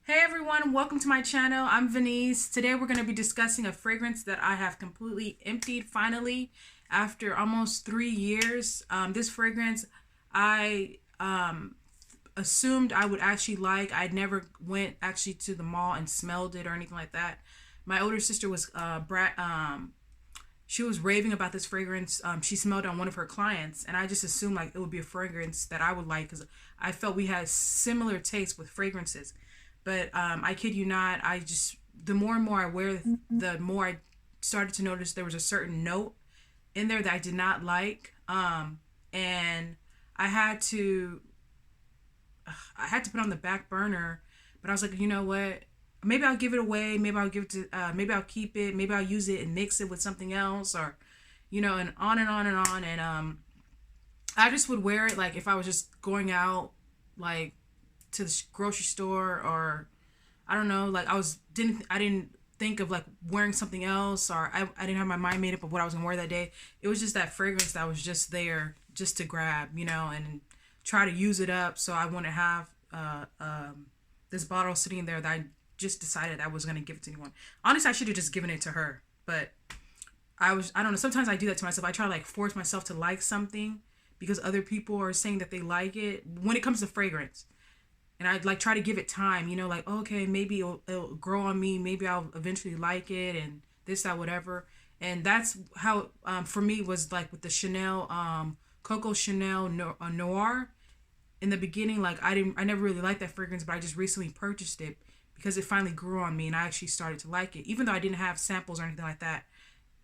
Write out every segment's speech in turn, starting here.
Hey everyone, welcome to my channel. I'm Venice. Today we're going to be discussing a fragrance that I have completely emptied finally after almost 3 years. This fragrance I assumed I would actually like. I never went actually to the mall and smelled it or anything like that. My older sister was she was raving about this fragrance. She smelled it on one of her clients, and I just assumed like it would be a fragrance that I would like because I felt we had similar tastes with fragrances. But I kid you not, I just the more and more I wear, the more I started to notice there was a certain note in there that I did not like, and I had to put it on the back burner. But I was like, you know what? Maybe I'll give it away. Maybe I'll give it to. Maybe I'll keep it. Maybe I'll use it and mix it with something else, or and on and on and on. And I just would wear it like if I was just going out, like to the grocery store, or I don't know, like I didn't think of like wearing something else, or I didn't have my mind made up of what I was gonna wear that day. It was just that fragrance that was just there just to grab, and try to use it up. So I want to have this bottle sitting there that I just decided I was gonna give it to anyone. Honestly, I should have just given it to her, but I don't know, sometimes I do that to myself. I try to like force myself to like something because other people are saying that they like it when it comes to fragrance, and I'd like try to give it time, like, okay, maybe it'll grow on me, maybe I'll eventually like it, and this, that, whatever. And that's how for me was like with the Chanel Coco Chanel Noir. In the beginning, like I never really liked that fragrance, but I just recently purchased it because it finally grew on me, and I actually started to like it, even though I didn't have samples or anything like that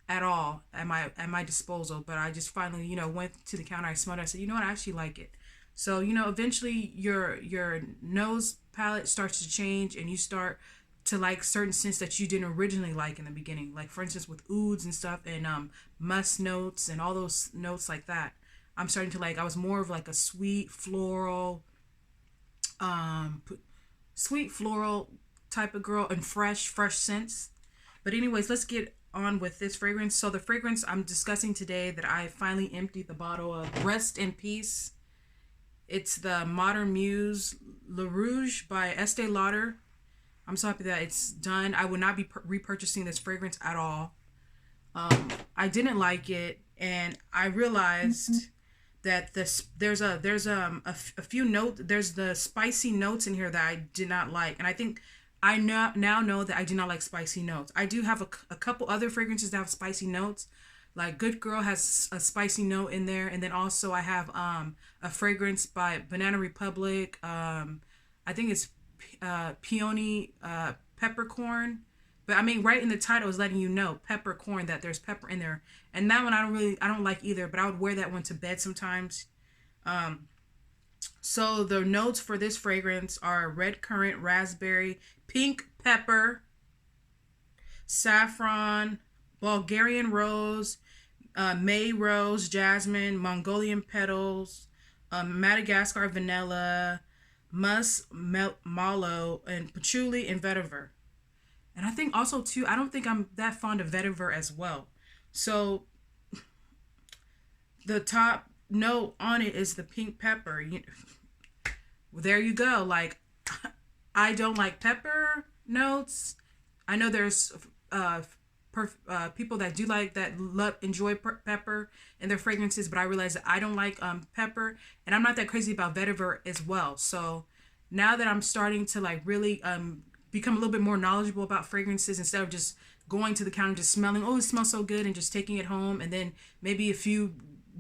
at all at my disposal. But I just finally, went to the counter, I smelled it, I said, you know what, I actually like it. So, eventually your nose palette starts to change, and you start to like certain scents that you didn't originally like in the beginning. Like for instance with ouds and stuff, and musk notes and all those notes like that. I'm starting to like, I was more of like a um sweet floral type of girl, and fresh scents. But anyways, let's get on with this fragrance. So the fragrance I'm discussing today that I finally emptied the bottle of, rest in peace. It's the Modern Muse Le Rouge by Estee Lauder. I'm so happy that it's done. I would not be repurchasing this fragrance at all. I didn't like it, and I realized that a few notes. There's the spicy notes in here that I did not like, and I think I now know that I do not like spicy notes. I do have a couple other fragrances that have spicy notes. Like Good Girl has a spicy note in there, and then also I have a fragrance by Banana Republic. I think it's peony peppercorn. But I mean, right in the title is letting you know peppercorn, that there's pepper in there. And that one I don't like either, but I would wear that one to bed sometimes. Um, so the notes for this fragrance are red currant, raspberry, pink pepper, saffron, Bulgarian rose, May rose, jasmine, Mongolian petals, Madagascar vanilla, mallow, and patchouli and vetiver. And I think also too, I don't think I'm that fond of vetiver as well. So the top note on it is the pink pepper. There you go. Like, I don't like pepper notes. I know there's people that do like that, enjoy pepper in their fragrances, but I realize that I don't like pepper, and I'm not that crazy about vetiver as well. So now that I'm starting to like really become a little bit more knowledgeable about fragrances, instead of just going to the counter and just smelling, oh, it smells so good, and just taking it home, and then maybe a few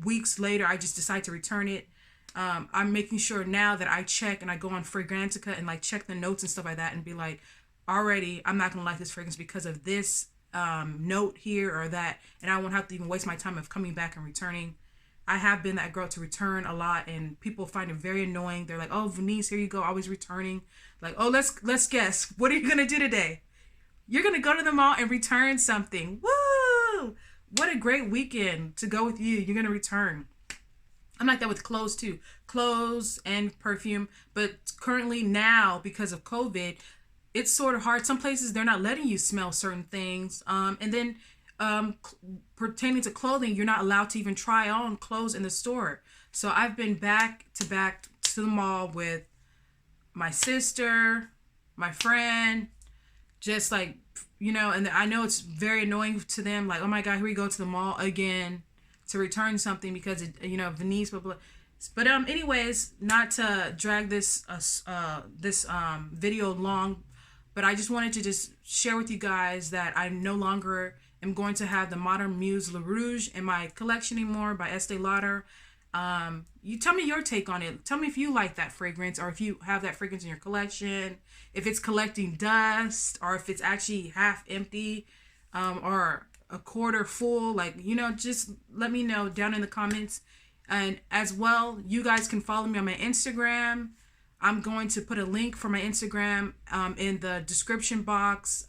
weeks later I just decide to return it. I'm making sure now that I check and I go on Fragrantica and like check the notes and stuff like that, and be like, already, I'm not gonna like this fragrance because of this note here or that, and I won't have to even waste my time of coming back and returning. I have been that girl to return a lot, and people find it very annoying. They're like, "Oh, Venice, here you go, always returning." Like, "Oh, let's guess. What are you gonna do today? You're gonna go to the mall and return something. Woo! What a great weekend to go with you. You're gonna return." I'm like that with clothes too, clothes and perfume. But currently now, because of COVID, it's sort of hard. Some places they're not letting you smell certain things. And then pertaining to clothing, you're not allowed to even try on clothes in the store. So I've been back to the mall with my sister, my friend, just like, you know, and I know it's very annoying to them, like, oh my god, here we go to the mall again to return something because it, you know, Venice, blah blah. But anyways, not to drag this video long, but I just wanted to just share with you guys that I no longer am going to have the modern Muse Le Rouge in my collection anymore by Estee Lauder. You tell me your take on it. Tell me if you like that fragrance, or if you have that fragrance in your collection, if it's collecting dust, or if it's actually half empty, or a quarter full. Like, you know, just let me know down in the comments. And as well, you guys can follow me on my Instagram. I'm going to put a link for my Instagram in the description box.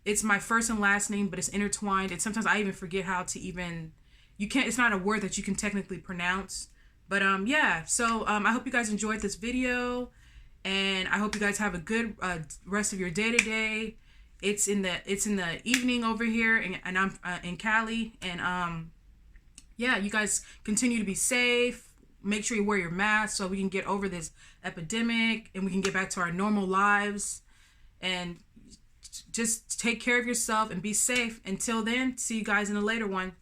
It's my first and last name, but it's intertwined. And sometimes I even forget how to even, you can't, it's not a word that you can technically pronounce. But yeah, so I hope you guys enjoyed this video. And I hope you guys have a good rest of your day today. It's in the evening over here, and I'm in Cali. And yeah, you guys continue to be safe. Make sure you wear your mask so we can get over this epidemic and we can get back to our normal lives. And just take care of yourself and be safe. Until then, see you guys in a later one.